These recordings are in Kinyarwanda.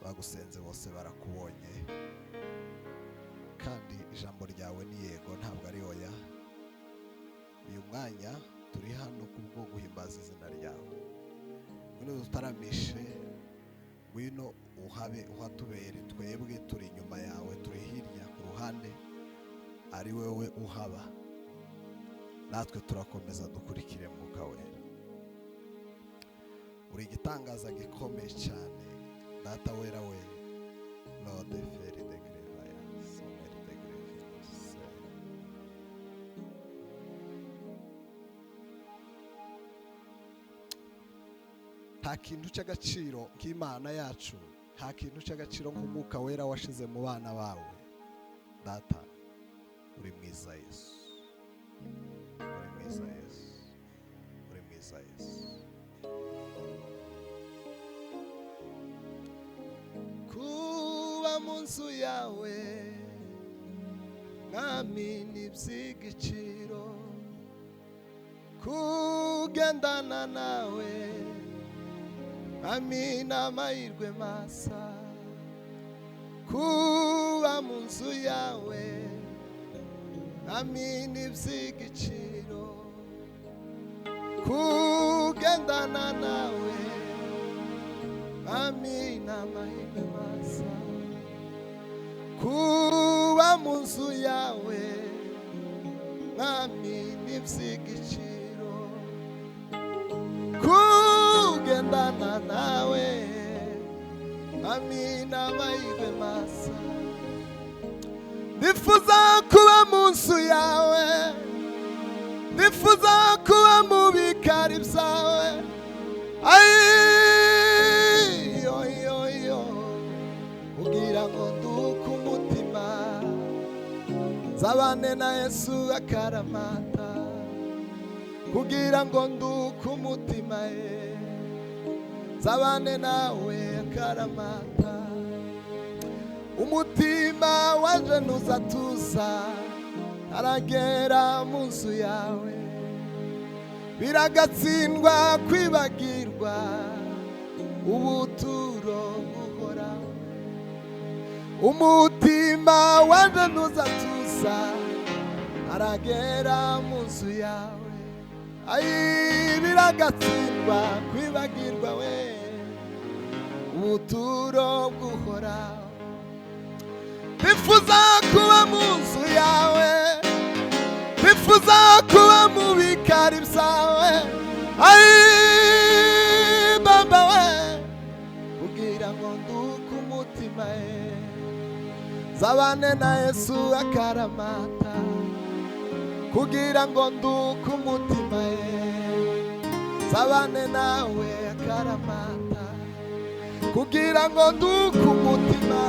bagusenze bose barakubonye, kandi ijambo ryawe ni yego ntabwo ari oya. Uyu mwanya turi hano kubwo guhimbaza izina ryawe. Ngwino dutaramishe, ngwino uhabe uhatubere. Twebwe turi inyuma yawe, turi hirya ku ruhande, ari wewe uhaba. Natwe turakomeza dukurikire Mwuka Wera. Uri igitangaza gikomeye cyane Data wera we. Lord feri de grevaya someri de grevinose. Nta kintu cy'agaciro nk'Imana yacu, nta kintu cy'agaciro nk'Umwuka Wera washize mu bana bawe. Data uri mwiza Yesu, uri mwiza Yesu, uri mwiza Yesu. Kuba mu nzu yawe mwami n'iby'igiciro, kugendana nawe mwami n'amahirwe masa. Kuba mu nzu yawe mwami n'iby'igiciro, kugendana nawe mwami n'amahirwe masa. Kuba mu nzu yawe mwami n'iby'igiciro, kugendana nawe mwami n'amahirwe masa. Ndifuza kuba mu nzu yawe, ndifuza kuba mu bikari byawe. Kugira ngo nduke umutima, nzabane na Yesu akaramata. Kugira ngo nduke umutima ye, nzabane nawe akaramata. Umutima wanje ntuzatuza aragera mu nzu yawe, biragatsindwa kwibagirwa ubuturo buhoraho. Umutima wanje ntuzatuza aragera mu nzu yawe, biragatsindwa kwibagirwa we ubuturo buhoraho. Ndifuza kuba mu nzu yawe, ndifuza kuba mu bikari byawe. Baba we, kugira ngo nduke umutima ye, nzabane na Yesu akaramata. Kugira ngo nduke umutima ye, nzabane nawe akaramata. Kugira ngo nduke umutima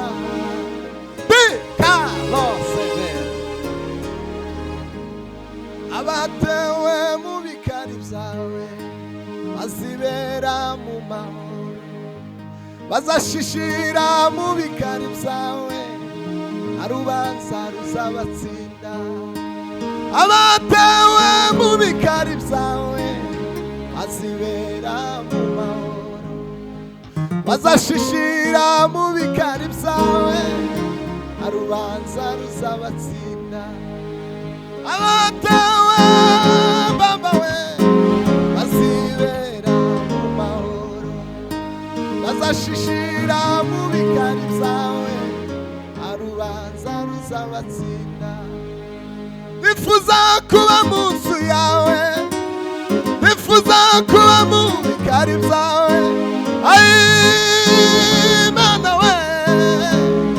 abatewe mu bikari byawe bazibera mu mahoro, bazashishira mu bikari byawe, arubanza ruzabatsinda. Abatewe mu bikari byawe bazibera mu mahoro, bazashishira mu bikari byawe, arubanza ruzabatsinda. Abatewe Baba we bazibera mu mahoro, bazashishira mu bikari byawe, arubanza ruzabatsinda. Ndifuza kuba mu nzu yawe, ndifuza kuba mu bikari byawe. Mana we,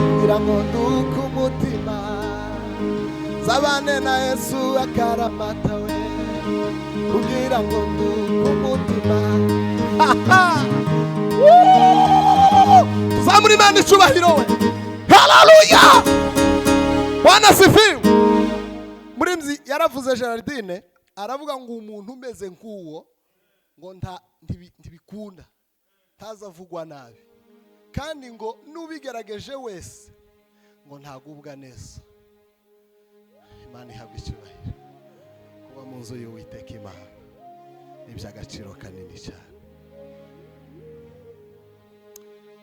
kugira ngo nduke umutima, nzabane na Yesu akaramata we. Kugira ngo nduke umutima. Tuzamure Imana icyubahiro we. Haleluya, Bwana asifiwe. Murimzi yaravuze Gerardine, aravuga ngo umuntu umeze nk'uwo ngo ntibikunda, ntazavugwa nabi, kandi ngo n'ubigerageje wese ngo ntagubwa neza. Imana ihabwa icyubahiro. Kuba mu nzu y'Uwiteka Imana ni iby'agaciro kanini cyane.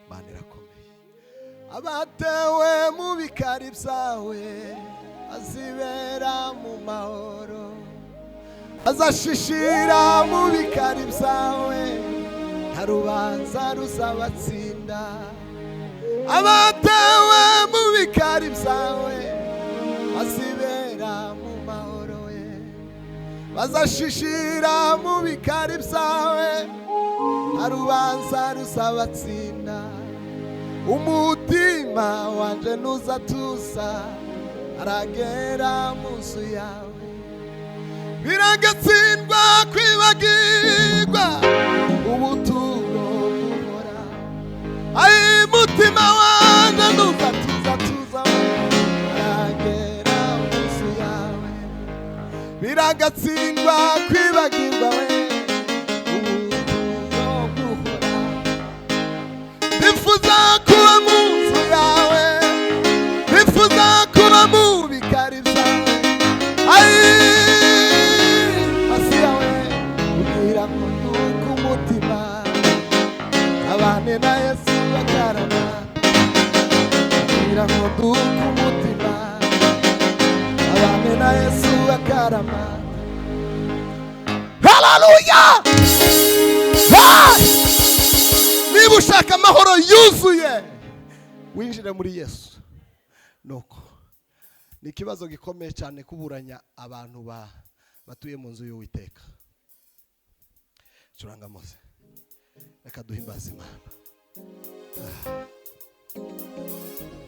Imana irakomeye. abatewe mu bikari byawe azibera mu mahoro, azashishira mu bikari byawe nta rubanza ruzabatsinda. Abatewe mu bikari byawe azibera mu mahoro ye, bazashishira mu bikari byawe nta rubanza ruzabatsinda. Umutima wanje ntuzatuza aragera mu nzu yawe, biragatsindwa kwibagirwa ubuturo buhora. Ai mutima wanje ntuzatuza aragera mu nzu yawe, biragatsindwa kwibagirwa we ubuturo buhora. Nifuza kuba mu nzu yawe, nifuza kuba mu bikari byawe. Ai hasi yawe ubwira ngo nduke umutima, abane na Yesu bakarama. Ubwira ngo nduke umutima, abane na Yesu bakarama. Haleluya! Niba ushaka amahoro yuzuye winjire muri Yesu. Nuko ni ikibazo gikomeye cyane kuburanya abantu batuye mu nzu y'Uwiteka. Curanga Mose, reka duhimbaze Imana.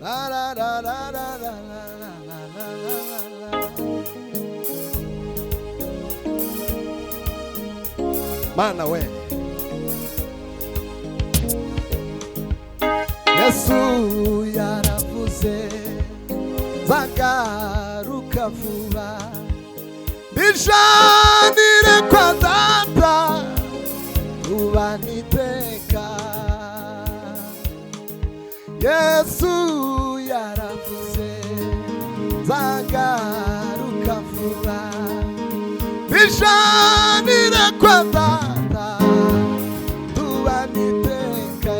La la la la la la la la la la. Mana we Yesu yaravuze zagaruka vuba, bijanire kwa Data tubaniteka. Yesu yaravuze zagaruka vuba, bijanire kwa Data tubaniteka.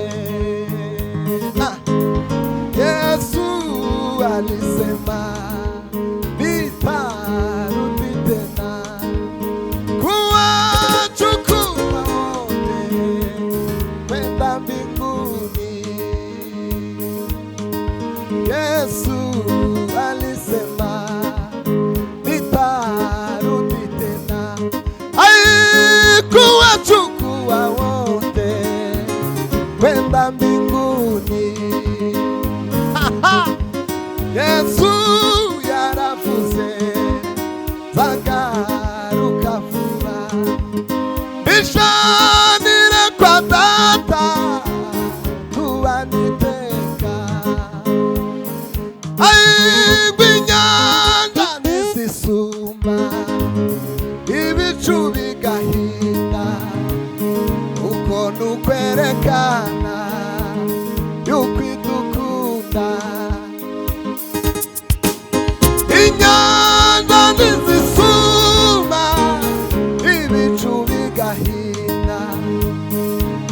Yesu alisema nitarudi tena kuwachukua wote kwenda mbinguni. Yesu alisema nitarudi tena, kuwachukua wote kwenda mbinguni. Yesu yaravuze zagaruka vuba, bijanire kwa Data tubaniteka. Inyanja nizisuma, ibicu bigahinda, uko nukwerekana yuko idukunda. Inyanja nizisuma, ibicu bigahinda,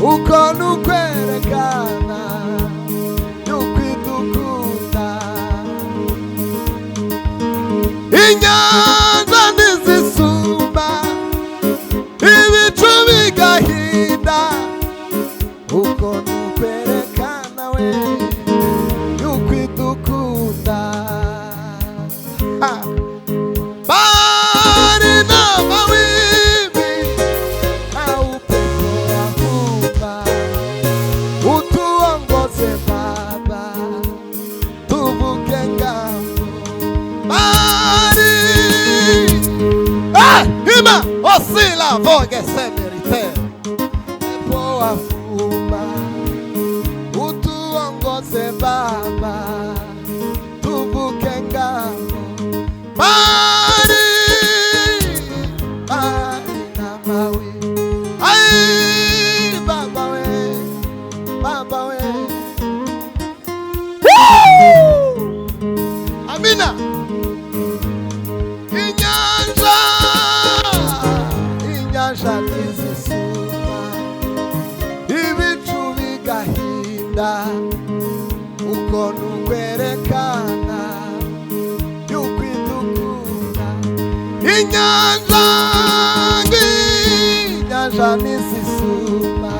uko nukwerekana yuko idukunda. Inyanja nizisuma, ibicu bigahinda, uko nukwerekana we yuko idukunda. Bari na mawimbi na upepo wa vuma, utuongoze Baba tuvuke ngambo. Bari ima osila voge semerite, upepo wa vuma, utuongoze Baba tuvuke ngambo. Bari na mawi, ai Baba we, Baba we. Amina. Inyanja nizisuma, ibicu bigahinda, uko uko nukwerekana yuko idukunda. Inyanja n'isisuma,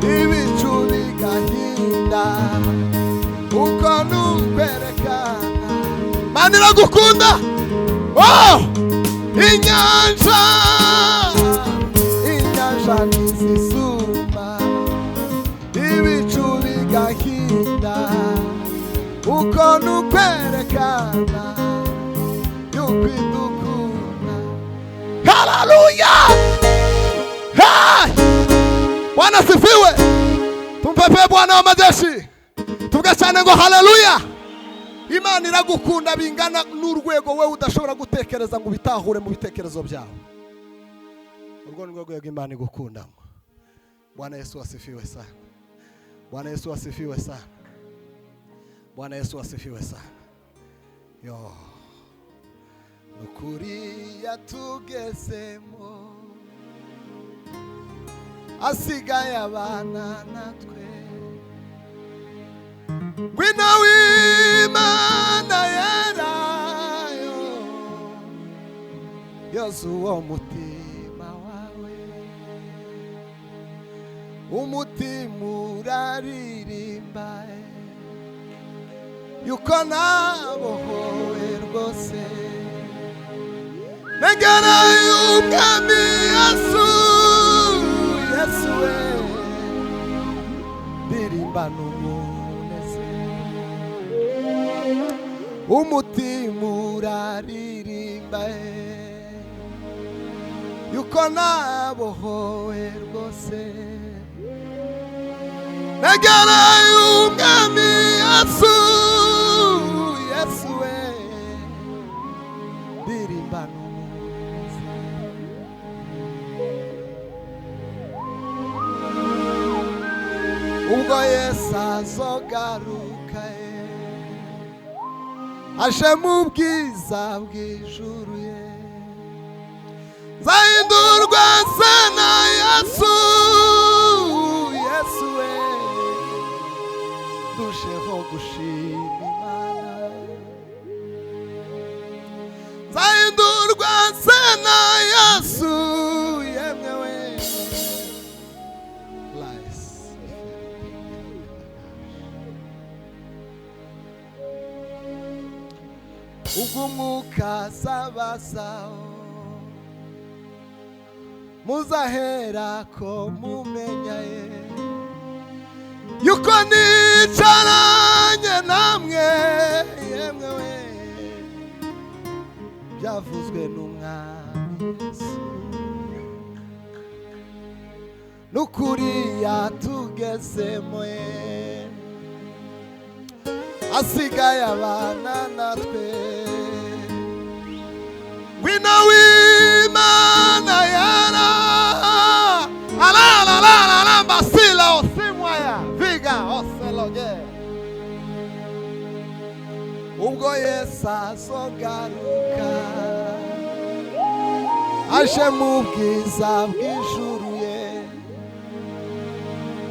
ibicu bigahinda, uko nukwerekana. Mana iragukunda. Oh! Inyanja n'isisuma, ibicu bigahinda, uko nukwerekana yuko idukunda. Hallelujah! Hey! Bwana sifiwe. Tumpepe Bwana wa majeshi. Tuvuge cyane ngo hallelujah. Imana iragukunda bingana n'urwego wewe udashobora gutekereza ngo bitahure mu bitekerezo byawe. Urwo ni rwego Imana igukundamo. Bwana Yesu asifiwe sana. Bwana Yesu asifiwe sana. Bwana Yesu asifiwe sana. Yo. Nukuri yatugezemo, asigaye abana natwe. Ngwino w'Imana yerayo, yozuwa umutima wawe. Umutima uraririmba yuko nabohowe rwose. Negera y'umwami Yesu, Yesu we, ndirimba n'umunezero. Umutima uraririmba yuko nabohowe rwose. Negera y'umwami Yesu, Yesu we, ndirimba n'umunezero. Ubwo Yesu azogaruka aje mu bwiza bw'ijuru ye, nzahindurwa nsa na Yesu, Yesu we, ndusheho gushima Imana. Nzahindurwa nsa na Yesu, yemwe we. Ubwo umwuka azabazaho, muzahera ko mumenya yuko nicaranye namwe, yemwe we, byavuzwe n'umwami Yesu. Nukuri yatugezemo asigaye abana natwe. Ngwino w'Imana yera, ala mbasila osimwaya viga oseloge. Ubwo Yesu azogaruka aje mu bwiza bw'ijuru ye,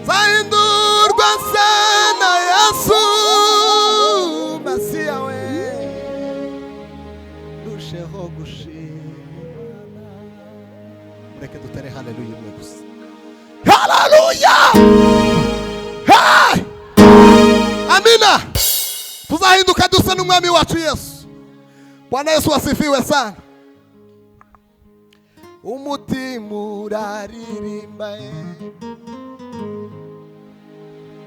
nzahindurwa nsa na Yesu, Masiya we, ndusheho gushima. Mureke dutere haleluya imwe gusa. Haleluya! Hey! Amina. Tuzahinduka dusa n'umwami wacu Yesu. Bwana Yesu asifiwe sana. Umutima uraririmba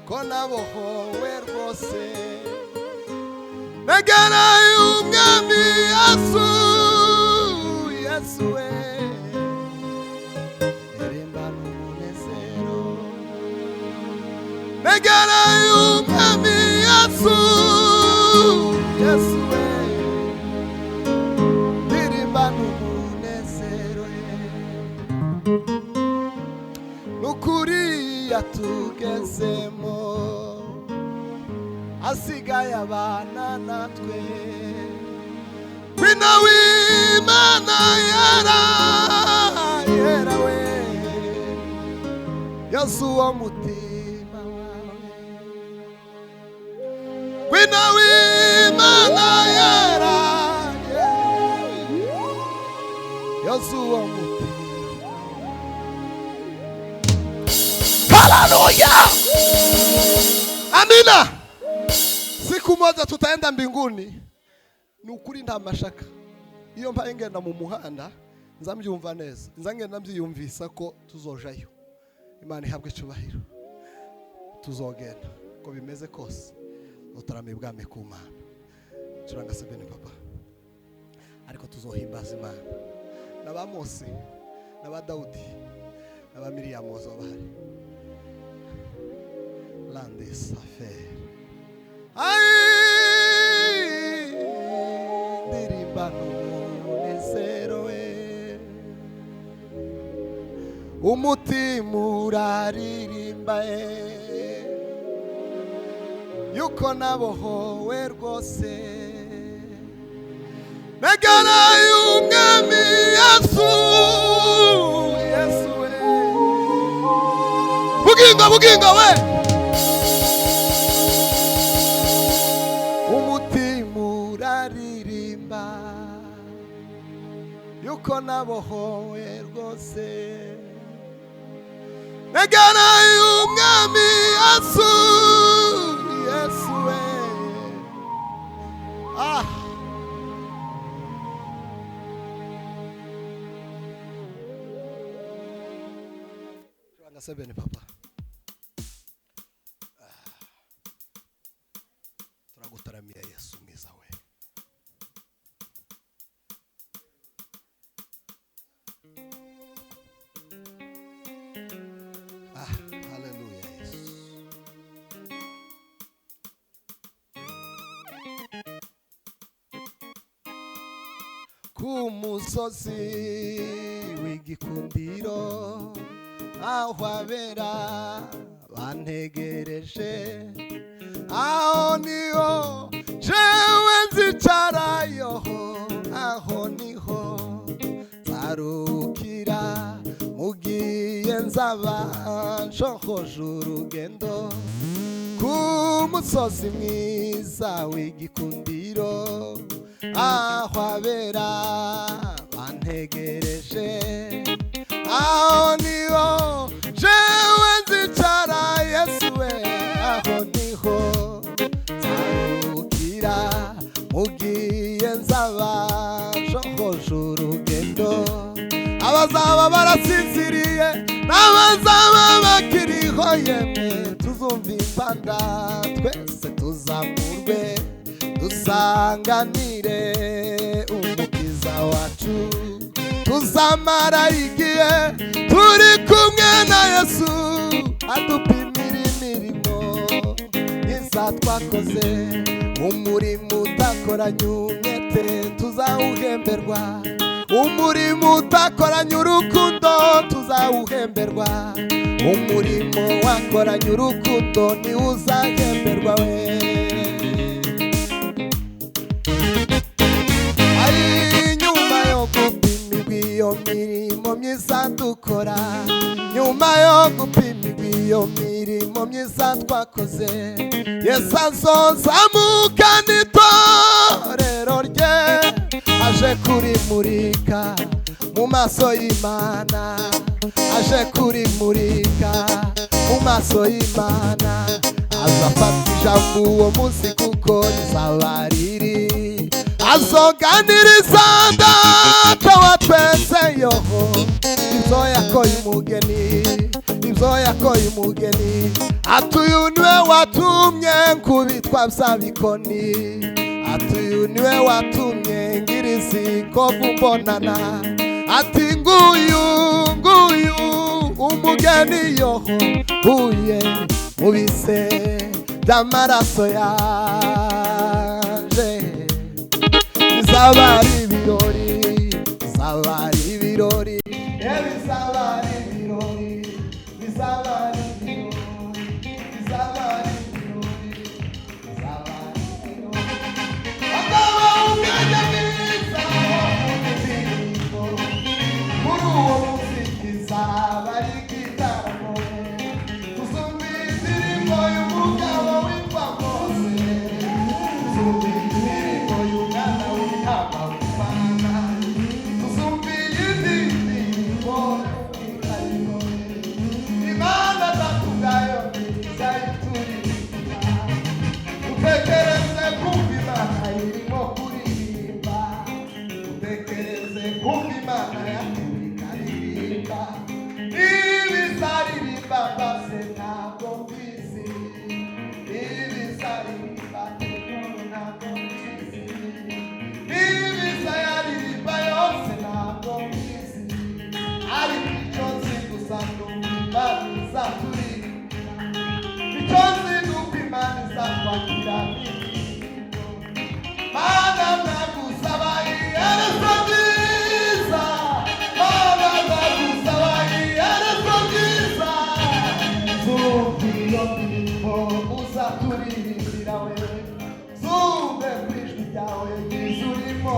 ko nabohowe rwose. Negera y'umwami Yesu, Yesu we, ndirimba n'umunezero. Negera y'umwami Yesu, Yesu we, ndirimba n'umunezero. Nukuri yatugezemo, asigaye abana natwe. Ngwino w'Imana yera, yera we, Yesu wo mutima wawe. ngwino w'Imana yera Yosuwa mutima. Haleluya, amina. Siku moja tutaenda mbinguni, ni ukuri nta mashaka. Iyo mbaye ngenda mu muhanda nzambyumva neza, nzangenda mbyiyumvisa ko tuzojayo. Imana ihabwe icubahiro, tuzogenda ko bimeze kose utarame bwame ku Mana. Curanga sebene papa, ariko tuzohimbaza Imana. Naba Mose, naba Daudi, naba Miriyamu zobahari. Lande safer ai ndirimba n'umunezero we, umutima uraririmba yuko nabohowe rwose, negana y'umwami Yesu, Yesu we, bugingo we, umutima uraririmba yuko nabohowe rwose, negana y'umwami Yesu, Yesu we. Curanga sebene papa, turagutaramira Yesu mwiza we. Haleluya Yesu. Ku musozi w'igikundiro aho abera bantegereje, aho niho jewe nzicarayo, aho niho nzarukira mugiye nzaba nshohoje urugendo. Ku musozi mwiza w'igikundiro aho abera bantegereje, aho niho jewe nzicara Yesu we, aho niho nzarukira mugiye nzaba nshohoje urugendo. Abazaba barasinziriye n'abazaba bakiriho, yemwe tuzumva impanda twese tuzamurwe dusanganire umukiza wacu, tuzamara igihe turi kumwe na Yesu, adupimira imirimo myiza twakoze, umurimo utakoranye umwete tuzawuhemberwa, umurimo utakoranye urukundo tuzawuhemberwa, umurimo wakoranye urukundo niwo uzahemberwa we. Nyuma yo gupimirwa iyo mirimo myiza dukora, nyuma yo gupimirwa iyo mirimo myiza twakoze, Yesu azozamukana itorero rye, aje kurimurika mu maso y'Imana, aje kurimurika mu maso y'Imana. Azafata ijambo uwo munsi kuko rizaba riri, azoganiriza Data wa twese yoho, ibyo yakoye umugeni, ibyo yakoye umugeni. Ati uyu niwe watumye nkubitwa bya bikoni, ati uyu niwe watumye ngira iziko kumbonana, ati nguyu umugeni yoho uye mu bise by'amaraso yanje. Bizaba ari ibirori, bizaba ari ibirori, bizaba ari ibirori, bizaba ari ibirori, bizaba ari ibirori, bizaba ari ibirori. Akaba umwanya mwiza wo kuririmbo, muri uwo muziki izaba ari igitaramo, uzumva indirimbo y'umugabo witwa Mose. iyo ndirimbo uzaturirimbira we zumve ku ijwi ryawe ryiza urimo